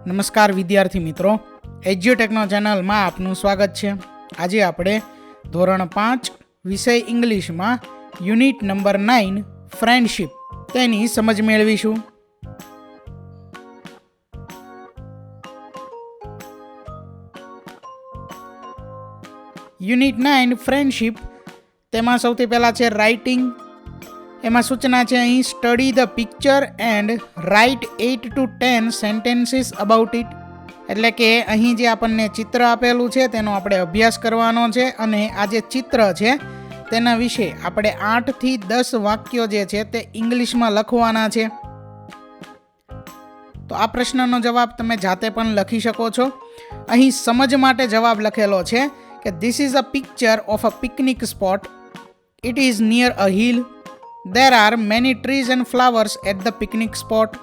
નમસ્કાર વિદ્યાર્થી મિત્રો, એજ્યુટેકનો ચેનલમાં આપનું સ્વાગત છે. આજે આપણે ધોરણ 5 વિષય ઇંગ્લિશમાં યુનિટ નંબર 9 ફ્રેન્ડશિપ તેની સમજ મેળવીશું. યુનિટ 9 ફ્રેન્ડશિપ, તેમાં સૌથી પહેલાં છે રાઇટિંગ. એમાં સૂચના છે અહીં study the picture and write 8 to 10 sentences about it. એટલે કે અહીં જે આપણને ચિત્ર આપેલું છે તેનો આપણે અભ્યાસ કરવાનો છે અને આ જે ચિત્ર છે તેના વિશે આપણે 8 થી 10 વાક્યો જે છે તે ઇંગ્લિશમાં લખવાના છે. તો આ પ્રશ્નનો જવાબ તમે જાતે પણ લખી શકો છો. અહીં સમજ માટે જવાબ લખેલો છે કે this is a picture of a picnic spot. It is near a hill. There are many trees and flowers at the picnic spot.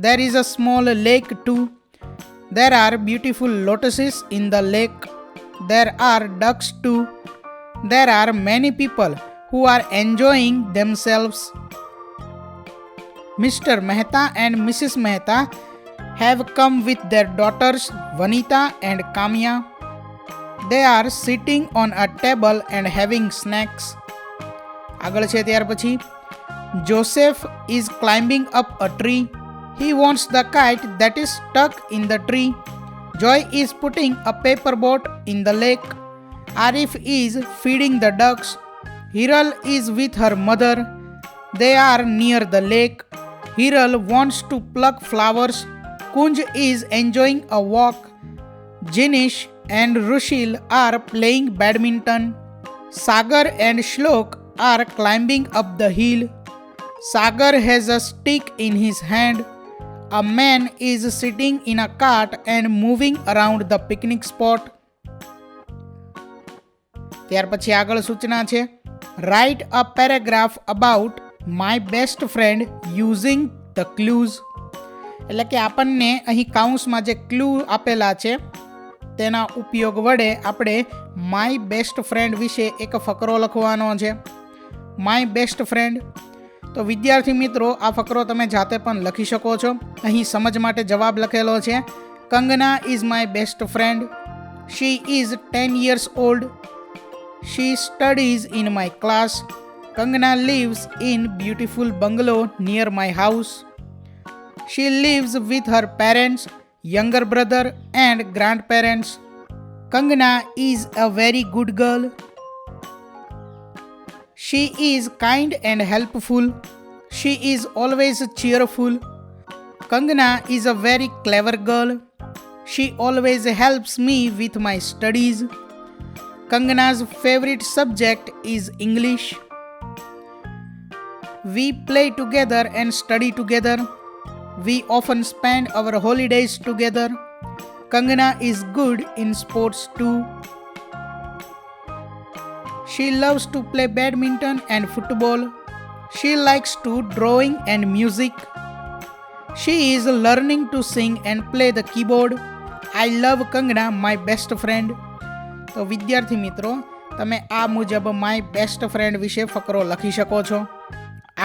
There is a small lake too. There are beautiful lotuses in the lake. There are ducks too. There are many people who are enjoying themselves. Mr. Mehta and Mrs. Mehta have come with their daughters Vanita and Kamya. They are sitting on a table and having snacks. આગળ છે ત્યાર પછી Joseph is climbing up a tree. He wants the kite that is stuck in the tree. Joy is putting a paper boat in the lake. Arif is feeding the ducks. Hiral is with her mother. They are near the lake. Hiral wants to pluck flowers. Kunj is enjoying a walk. Jinish and Rushil are playing badminton. Sagar and Shlok are climbing up the hill. Sagar has a stick in his hand. A man is sitting in a cart and moving around the picnic spot. ત્યાર પછી આગળ સૂચના છે write a paragraph about my best friend using the clues. એટલે કે આપણને અહીં કાઉન્સમાં જે ક્લુ આપેલા છે તેના ઉપયોગ વડે આપણે માય બેસ્ટ ફ્રેન્ડ વિશે એક ફકરો લખવાનો છે. My best friend. તો વિદ્યાર્થી મિત્રો, આ ફકરો તમે જાતે પણ લખી શકો છો. અહીં સમજ માટે જવાબ લખેલો છે Kangana is my best friend. She is 10 years old. She studies in my class. Kangana lives in beautiful bungalow near my house. She lives with her parents, younger brother and grandparents. Kangana is a very good girl. She is kind and helpful. She is always cheerful. Kangana is a very clever girl. She always helps me with my studies. Kangana's favorite subject is English. We play together and study together. We often spend our holidays together. Kangana is good in sports too. She loves to play badminton and football. She likes to drawing and music. She is learning to sing and play the keyboard. I love Kangana, my best friend. તો વિદ્યાર્થી મિત્રો, તમે આ મુજબ my best friend વિશે ફકરો લખી શકો છો.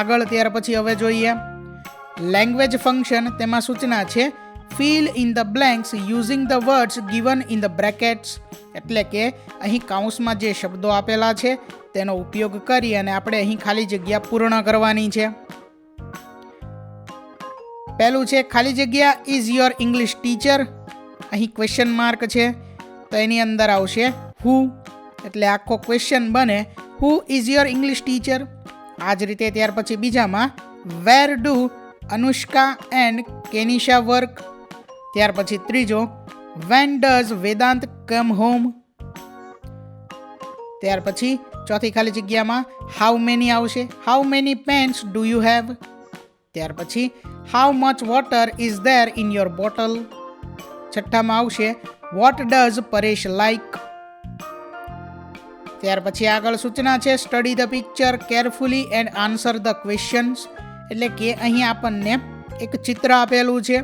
આગળ ત્યાર પછી હવે જોઈએ લેંગ્વેજ ફંક્શન. તેમાં સૂચના છે fill in the blanks using the words given in the brackets. એટલે કે અહીં કાઉન્સમાં જે શબ્દો આપેલા છે તેનો ઉપયોગ કરી અને આપણે અહીં ખાલી જગ્યા પૂર્ણ કરવાની છે. પહેલું છે ખાલી જગ્યા ઇઝ યોર ઇંગ્લિશ ટીચર. અહીં ક્વેશ્ચન માર્ક છે તો એની અંદર આવશે હુ. એટલે આખો ક્વેશ્ચન બને who is your English teacher. આ જ રીતે ત્યાર પછી બીજામાં where do Anushka and Kenisha work. ત્યાર પછી ત્રીજો when does Vedant come home. ત્યાર પછી ચોથી ખાલી જગ્યામાં હાઉ મેની આવશે. How many pens do you have. ત્યાર પછી how much water is there in your bottle. છઠ્ઠામાં આવશે વોટ ડઝ પરેશ લાઇક. ત્યાર પછી આગળ સૂચના છે study the picture carefully and answer the questions. એટલે કે અહીં આપણને એક ચિત્ર આપેલું છે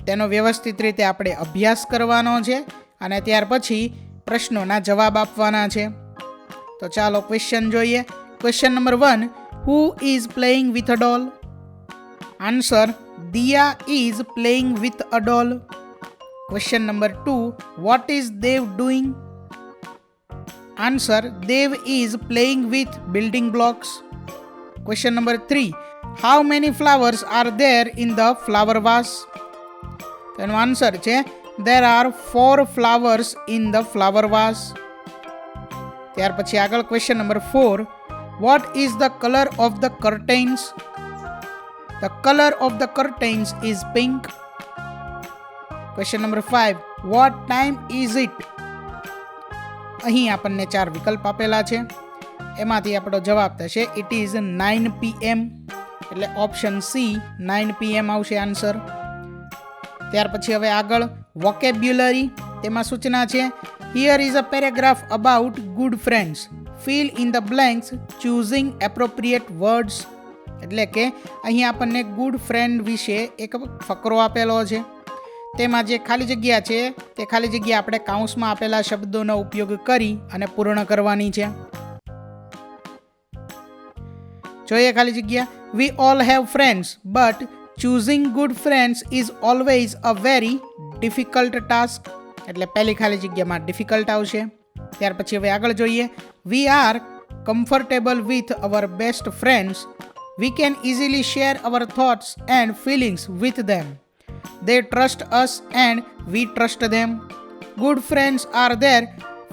તેનો વ્યવસ્થિત રીતે આપણે અભ્યાસ કરવાનો છે અને ત્યાર પછી પ્રશ્નોના જવાબ આપવાના છે. તો ચાલો ક્વેશ્ચન જોઈએ. Question number 1, who is playing with a doll? Answer, Diya is playing with a doll. Question number 2. What is Dev doing? Answer. Dev is playing with building blocks. Question number 3. How many flowers are there in the flower vase? તેનો answer છે there are 4 flowers in the flower vase. ત્યાર પછી આગળ question number 4. What is the color of the curtains? The color of the curtains is pink. Question number 5. What time is it? અહીં આપણને 4 વિકલ્પ આપેલા છે, એમાંથી આપણો જવાબ થશે it is 9 PM, એટલે ઓપ્શન સી 9 PM આવશે આન્સર. ત્યાર પછી હવે આગળ વોકેબ્યુલરી, તેમાં સૂચના છે here is a paragraph about good friends. Fill in the blanks choosing appropriate words. એટલે કે અહીં આપણને ગુડ ફ્રેન્ડ વિશે એક ફકરો આપેલો છે, તેમાં જે ખાલી જગ્યા છે તે ખાલી જગ્યા આપણે કાઉન્સમાં આપેલા શબ્દોનો ઉપયોગ કરી અને પૂર્ણ કરવાની છે. જોઈએ ખાલી જગ્યા. We all have friends, but choosing good friends is always a very difficult task. એટલે પહેલી ખાલી જગ્યામાં ડિફિકલ્ટ આવશે. ત્યાર પછી હવે આગળ જોઈએ. We are comfortable with our best friends. We can easily share our thoughts and feelings with them. They trust us and we trust them. Good friends are there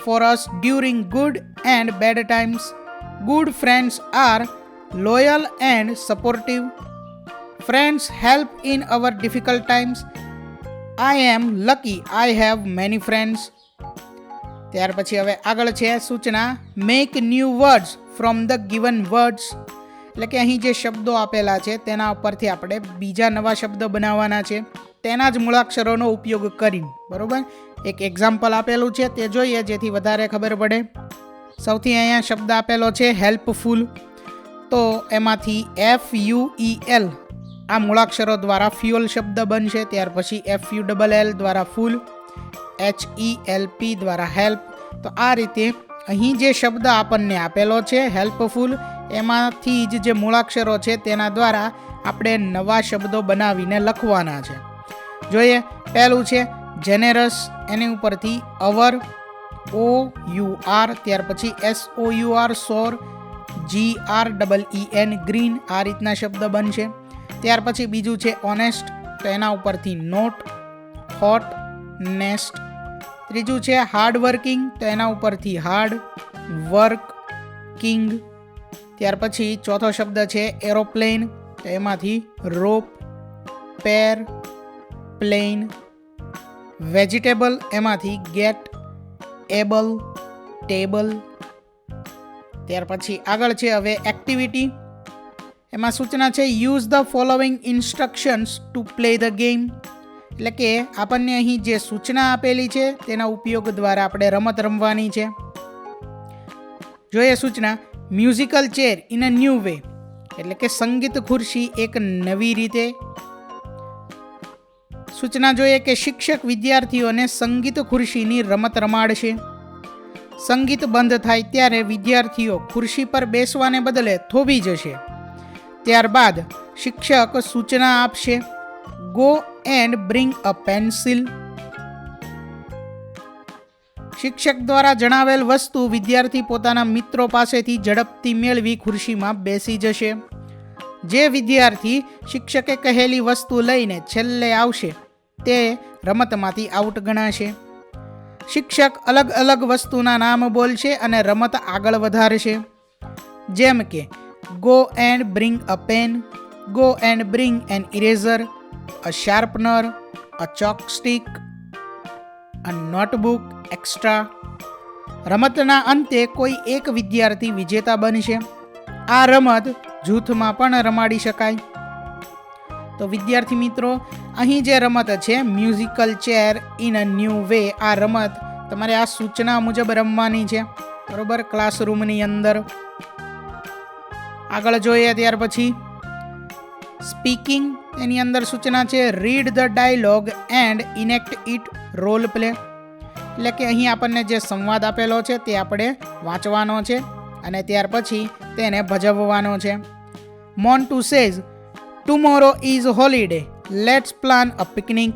for us during good and bad times. Good friends are loyal and supportive. Friends help in our difficult times. I am lucky I have many friends. ત્યાર પછી હવે આગળ છે સૂચના make new words from the given words. એટલે કે અહીં જે શબ્દો આપેલા છે તેના ઉપરથી આપણે બીજા નવા શબ્દો બનાવવાના છે, તેના જ મૂળાક્ષરોનો ઉપયોગ કરીને. બરાબર, એક એક્ઝામ્પલ આપેલું છે તે જોઈએ જેથી વધારે ખબર પડે. સૌથી અહીંયા શબ્દ આપેલો છે હેલ્પફુલ, તો એમાંથી FUEL આ મૂળાક્ષરો દ્વારા ફ્યુઅલ શબ્દ બનશે. ત્યાર પછી FULL દ્વારા ફૂલ, HELP દ્વારા હેલ્પ. તો આ રીતે અહીં જે શબ્દ આપણને આપેલો છે હેલ્પફુલ, એમાંથી જ જે મૂળાક્ષરો છે તેના દ્વારા આપણે નવા શબ્દો બનાવીને લખવાના છે. જોઈએ, પહેલું છે જેનેરસ, એની ઉપરથી અવર, OUR, ત્યાર પછી SOUR સોર, GREEN ગ્રીન, આ રીતના શબ્દ બનશે. ત્યાર પછી બીજું છે ઓનેસ્ટ, તો એના ઉપરથી નોટ, હોટ, નેસ્ટ. ત્રીજું છે હાર્ડ વર્કિંગ, તો એના ઉપરથી હાર્ડ, વર્ક, કિંગ. ત્યાર પછી ચોથો શબ્દ છે એરોપ્લેન, તો એમાંથી રોપ, પેર, પ્લેન. વેજીટેબલ, એમાંથી ગેટ, એબલ, ટેબલ. ત્યાર પછી આગળ છે હવે એક્ટિવિટી, એમાં સૂચના છે use the following instructions to play the game. એટલે કે આપણને અહીં જે સૂચના આપેલી છે તેના ઉપયોગ દ્વારા આપણે રમત રમવાની છે. જોઈએ સૂચના musical chair in a new way, એટલે કે સંગીત ખુરશી એક નવી રીતે. સૂચના જોઈએ કે શિક્ષક વિદ્યાર્થીઓને સંગીત ખુરશીની રમત રમાડશે. સંગીત બંધ થાય ત્યારે વિદ્યાર્થીઓ ખુરશી પર બેસવાને બદલે થોભી જશે. ત્યારબાદ શિક્ષક સૂચના આપશે go and bring a pencil. શિક્ષક દ્વારા જણાવેલ વસ્તુ વિદ્યાર્થી પોતાના મિત્રો પાસેથી ઝડપથી મેળવી ખુરશીમાં બેસી જશે. જે વિદ્યાર્થી શિક્ષકે કહેલી વસ્તુ લઈને છેલ્લે આવશે તે રમતમાંથી આઉટ ગણાશે. શિક્ષક અલગ અલગ વસ્તુના નામ બોલશે અને રમત આગળ વધારશે. જેમ કે go and bring a pen, go and bring an eraser, a sharpener, a chalk stick, a notebook extra. રમતના અંતે કોઈ એક વિદ્યાર્થી વિજેતા બનશે. આ રમત જૂથમાં પણ રમાડી શકાય. તો વિદ્યાર્થી મિત્રો, અહીં જે રમત છે musical chair in a new way, આ રમત તમારે આ સૂચના મુજબ રમવાની છે, બરોબર, ક્લાસરૂમની અંદર. આગળ જોઈએ ત્યાર પછી સ્પીકિંગ, એની અંદર સૂચના છે read the dialogue and enact it role play. એટલે કે અહીં આપણને જે સંવાદ આપેલો છે તે આપણે વાંચવાનો છે અને ત્યાર પછી તેને ભજવવાનો છે. Montu says tomorrow is holiday, let's plan a picnic.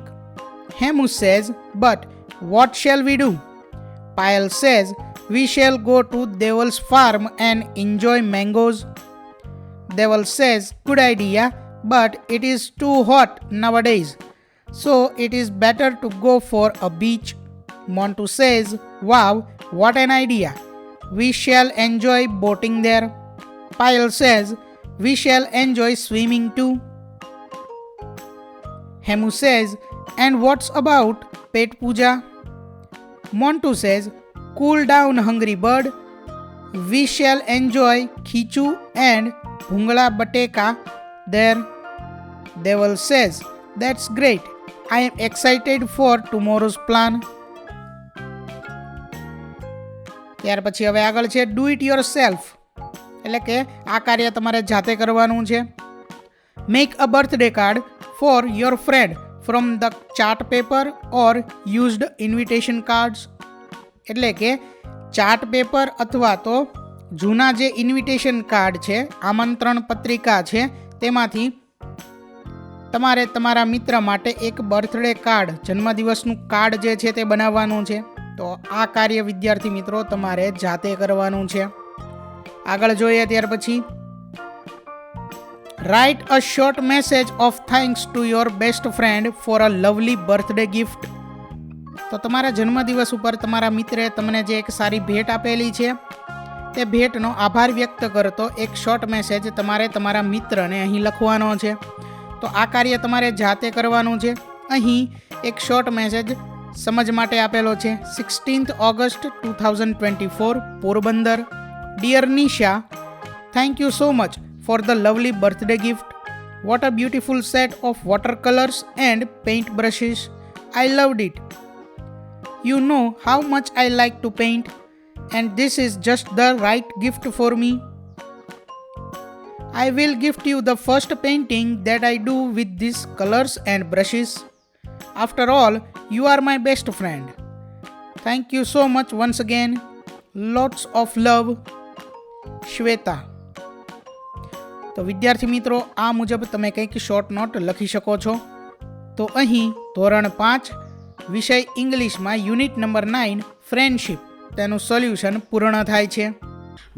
Hemu says, "But what shall we do?" Payal says, "We shall go to Deval's farm and enjoy mangoes." Deval says, "Good idea, but it is too hot nowadays, so it is better to go for a beach." Montu says, "Wow, what an idea. We shall enjoy boating there." Payal says, "We shall enjoy swimming too." Hemu says, "And what's about Pet Puja?" Montu says, "Cool down, hungry bird. We shall enjoy khichu and bhungla bateka there." Deval says, "That's great. I am excited for tomorrow's plan." ત્યાર પછી હવે આગળ છે do it your self, એટલે કે આ કાર્ય તમારે જાતે કરવાનું છે. Make a birthday card for your friend from the chart paper or used invitation cards, એટલે કે ચાર્ટ પેપર અથવા તો જૂના જે ઇન્વિટેશન કાર્ડ છે, આમંત્રણ પત્રિકા છે, તેમાંથી તમારે તમારા મિત્ર માટે એક બર્થડે કાર્ડ, જન્મદિવસનું કાર્ડ જે છે તે બનાવવાનું છે. તો આ કાર્ય વિદ્યાર્થી મિત્રો તમારે જાતે કરવાનું છે. આગળ જોઈએ ત્યાર પછી write a short message of thanks to your best friend for a lovely birthday gift. તો તમારા જન્મદિવસ ઉપર તમારા મિત્રે તમને જે એક સારી ભેટ આપેલી છે તે ભેટનો આભાર વ્યક્ત કરતો એક શોર્ટ મેસેજ તમારે તમારા મિત્રને અહીં લખવાનો છે. તો આ કાર્ય તમારે જાતે કરવાનું છે. અહીં એક શોર્ટ મેસેજ સમજ માટે આપેલો છે. 16th August 2024, Porbandar. Dear Nisha, thank you so much for the lovely birthday gift. What a beautiful set of watercolors and paint brushes. I loved it. You know how much I like to paint, and this is just the right gift for me. I will gift you the first painting that I do with these colors and brushes. After all, you are my best friend. Thank you so much once again. Lots of love, Shweta. તો વિદ્યાર્થી મિત્રો, આ મુજબ તમે કંઈક short note લખી શકો છો. તો અહીં ધોરણ 5 વિષય ઇંગ્લિશમાં યુનિટ નંબર 9 ફ્રેન્ડશિપ તેનું સોલ્યુશન પૂર્ણ થાય છે.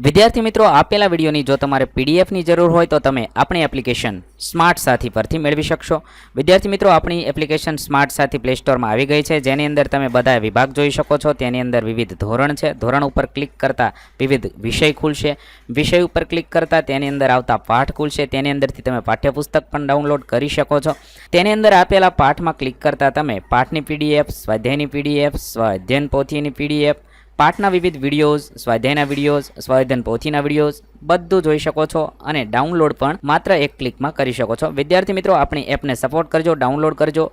વિદ્યાર્થી મિત્રો, આપેલા વિડીયોની જો તમારે પીડીએફની જરૂર હોય તો તમે આપણી એપ્લિકેશન સ્માર્ટ સાથી પરથી મેળવી શકશો. વિદ્યાર્થી મિત્રો, આપણી એપ્લિકેશન સ્માર્ટ સાથી પ્લે સ્ટોરમાં આવી ગઈ છે, જેની અંદર તમે બધા વિભાગ જોઈ શકો છો. તેની અંદર વિવિધ ધોરણ છે. ધોરણ ઉપર ક્લિક કરતાં વિવિધ વિષય ખુલશે. વિષય ઉપર ક્લિક કરતાં તેની અંદર આવતા પાઠ ખુલશે. તેની અંદરથી તમે પાઠ્યપુસ્તક પણ ડાઉનલોડ કરી શકો છો. તેની અંદર આપેલા પાઠમાં ક્લિક કરતાં તમે પાઠની પીડીએફ, સ્વાધ્યાયની પીડીએફ, સ્વાધ્યાયન પોથીની પીડીએફ, પાઠના વિવિધ વિડીયોઝ, સ્વાધ્યાયના વિડીયોઝ, સ્વાધ્યાયન પોથીના વિડીયોઝ બધું જોઈ શકો છો અને ડાઉનલોડ પણ માત્ર એક ક્લિકમાં કરી શકો છો. વિદ્યાર્થી મિત્રો, આપણી એપને સપોર્ટ કરજો, ડાઉનલોડ કરજો.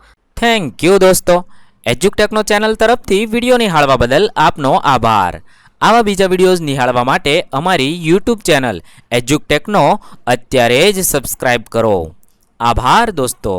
થેન્ક યુ દોસ્તો. એજ્યુકટેકનો ચેનલ તરફથી વિડીયો નિહાળવા બદલ આપનો આભાર. આવા બીજા વિડીયોઝ નિહાળવા માટે અમારી યુટ્યુબ ચેનલ એજ્યુકટેકનો અત્યારે જ સબસ્ક્રાઇબ કરો. આભાર દોસ્તો.